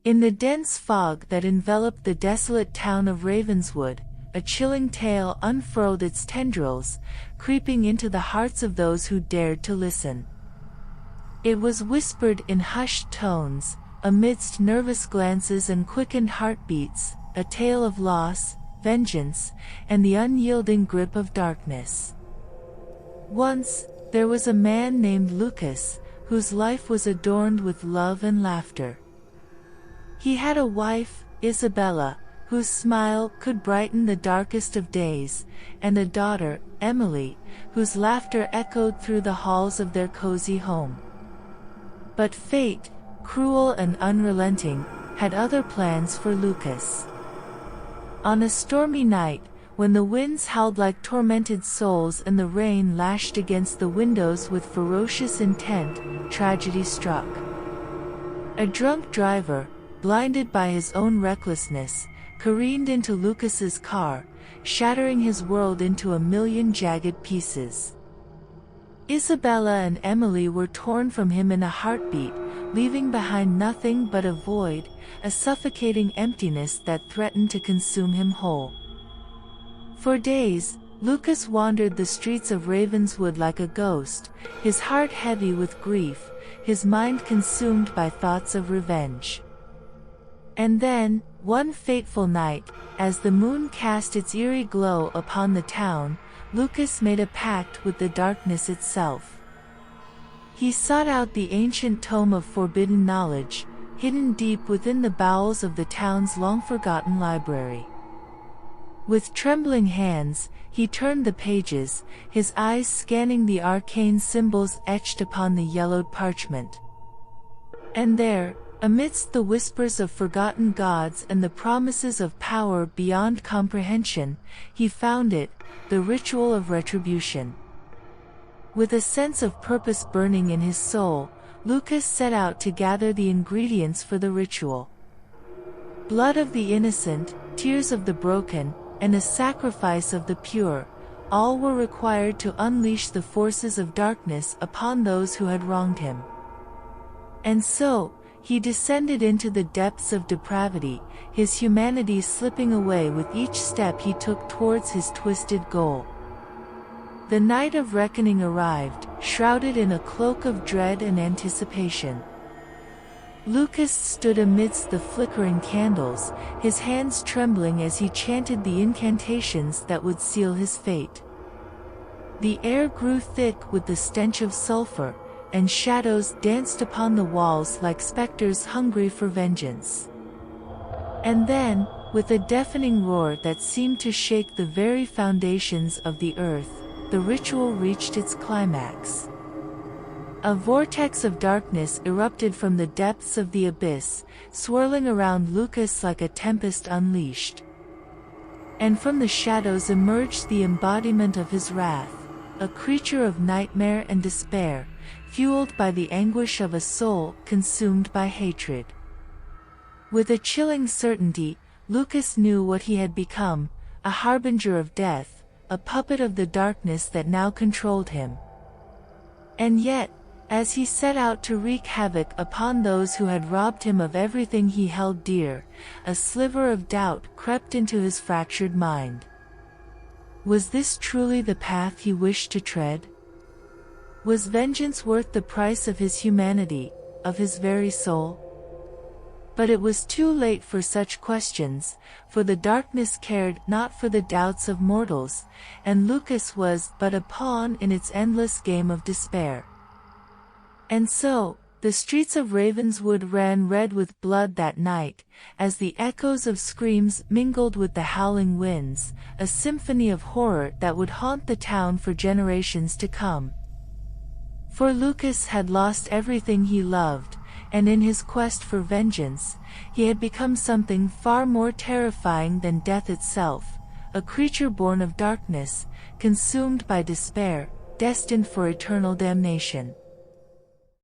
In the dense fog that enveloped the desolate town of Ravenswood, a chilling tale unfurled its tendrils, creeping into the hearts of those who dared to listen. It was whispered in hushed tones, amidst nervous glances and quickened heartbeats, a tale of loss, vengeance, and the unyielding grip of darkness. Once, there was a man named Lucas, whose life was adorned with love and laughter. He had a wife, Isabella, whose smile could brighten the darkest of days, and a daughter, Emily, whose laughter echoed through the halls of their cozy home. But fate, cruel and unrelenting, had other plans for Lucas. On a stormy night, when the winds howled like tormented souls and the rain lashed against the windows with ferocious intent, tragedy struck. A drunk driver, blinded by his own recklessness, careened into Lucas's car, shattering his world into a million jagged pieces. Isabella and Emily were torn from him in a heartbeat, leaving behind nothing but a void, a suffocating emptiness that threatened to consume him whole. For days, Lucas wandered the streets of Ravenswood like a ghost, his heart heavy with grief, his mind consumed by thoughts of revenge. And then, one fateful night, as the moon cast its eerie glow upon the town, Lucas made a pact with the darkness itself. He sought out the ancient tome of forbidden knowledge, hidden deep within the bowels of the town's long-forgotten library. With trembling hands, he turned the pages, his eyes scanning the arcane symbols etched upon the yellowed parchment. And there, amidst the whispers of forgotten gods and the promises of power beyond comprehension, he found it, the ritual of retribution. With a sense of purpose burning in his soul, Lucas set out to gather the ingredients for the ritual. Blood of the innocent, tears of the broken, and a sacrifice of the pure, all were required to unleash the forces of darkness upon those who had wronged him. And so, he descended into the depths of depravity, his humanity slipping away with each step he took towards his twisted goal. The night of reckoning arrived, shrouded in a cloak of dread and anticipation. Lucas stood amidst the flickering candles, his hands trembling as he chanted the incantations that would seal his fate. The air grew thick with the stench of sulfur, and shadows danced upon the walls like specters hungry for vengeance. And then, with a deafening roar that seemed to shake the very foundations of the earth, the ritual reached its climax. A vortex of darkness erupted from the depths of the abyss, swirling around Lucas like a tempest unleashed. And from the shadows emerged the embodiment of his wrath, a creature of nightmare and despair, fueled by the anguish of a soul consumed by hatred. With a chilling certainty, Lucas knew what he had become, a harbinger of death, a puppet of the darkness that now controlled him. And yet, as he set out to wreak havoc upon those who had robbed him of everything he held dear, a sliver of doubt crept into his fractured mind. Was this truly the path he wished to tread? Was vengeance worth the price of his humanity, of his very soul? But it was too late for such questions, for the darkness cared not for the doubts of mortals, and Lucas was but a pawn in its endless game of despair. And so, the streets of Ravenswood ran red with blood that night, as the echoes of screams mingled with the howling winds, a symphony of horror that would haunt the town for generations to come. For Lucas had lost everything he loved, and in his quest for vengeance, he had become something far more terrifying than death itself, a creature born of darkness, consumed by despair, destined for eternal damnation.